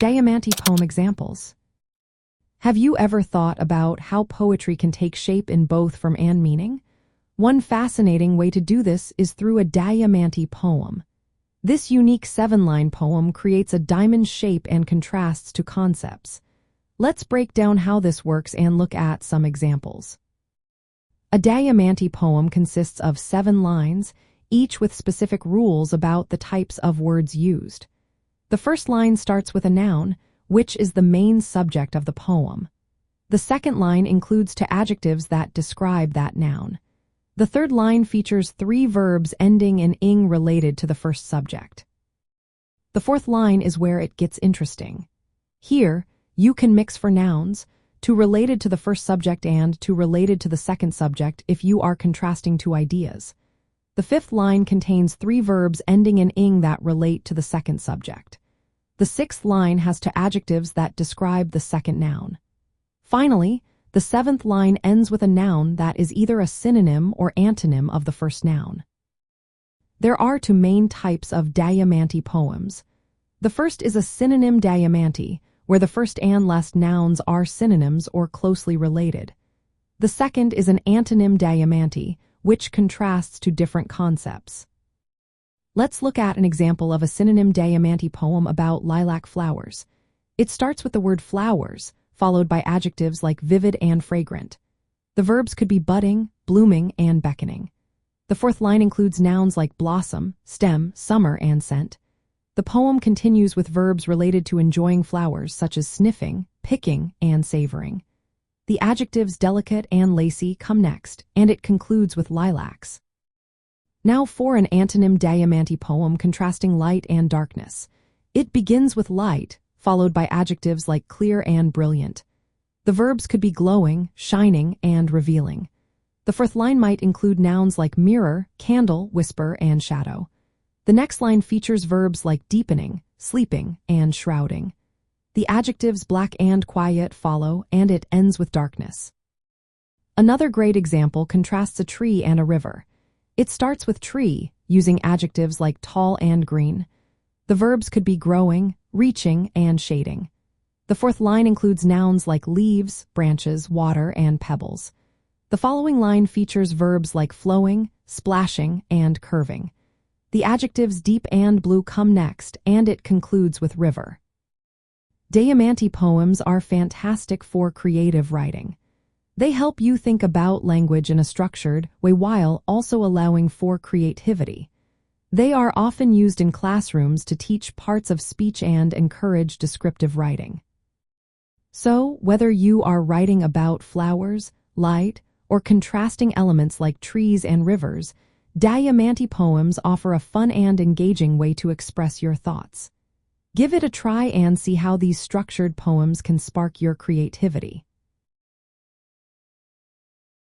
Diamante Poem Examples. Have you ever thought about how poetry can take shape in both form and meaning? One fascinating way to do this is through a diamante poem. This unique 7-line poem creates a diamond shape and contrasts to concepts. Let's break down how this works and look at some examples. A diamante poem consists of 7 lines, each with specific rules about the types of words used. The first line starts with a noun, which is the main subject of the poem. The second line includes 2 adjectives that describe that noun. The third line features 3 verbs ending in ing related to the first subject. The fourth line is where it gets interesting. Here, you can mix for nouns, 2 related to the first subject and 2 related to the second subject if you are contrasting 2 ideas. The fifth line contains 3 verbs ending in ing that relate to the second subject. The sixth line has 2 adjectives that describe the second noun. Finally, the 7th line ends with a noun that is either a synonym or antonym of the first noun. There are 2 main types of diamante poems. The first is a synonym diamante, where the first and last nouns are synonyms or closely related. The second is an antonym diamante, which contrasts to different concepts. Let's look at an example of a synonym diamante poem about lilac flowers. It starts with the word flowers, followed by adjectives like vivid and fragrant. The verbs could be budding, blooming, and beckoning. The fourth line includes nouns like blossom, stem, summer, and scent. The poem continues with verbs related to enjoying flowers such as sniffing, picking, and savoring. The adjectives delicate and lacy come next, and it concludes with lilacs. Now for an antonym diamante poem contrasting light and darkness. It begins with light, followed by adjectives like clear and brilliant. The verbs could be glowing, shining, and revealing. The fourth line might include nouns like mirror, candle, whisper, and shadow. The next line features verbs like deepening, sleeping, and shrouding. The adjectives black and quiet follow, and it ends with darkness. Another great example contrasts a tree and a river. It starts with tree, using adjectives like tall and green. The verbs could be growing, reaching, and shading. The fourth line includes nouns like leaves, branches, water, and pebbles. The following line features verbs like flowing, splashing, and curving. The adjectives deep and blue come next, and it concludes with river. Diamante poems are fantastic for creative writing. They help you think about language in a structured way while also allowing for creativity. They are often used in classrooms to teach parts of speech and encourage descriptive writing. So, whether you are writing about flowers, light, or contrasting elements like trees and rivers, diamante poems offer a fun and engaging way to express your thoughts. Give it a try and see how these structured poems can spark your creativity.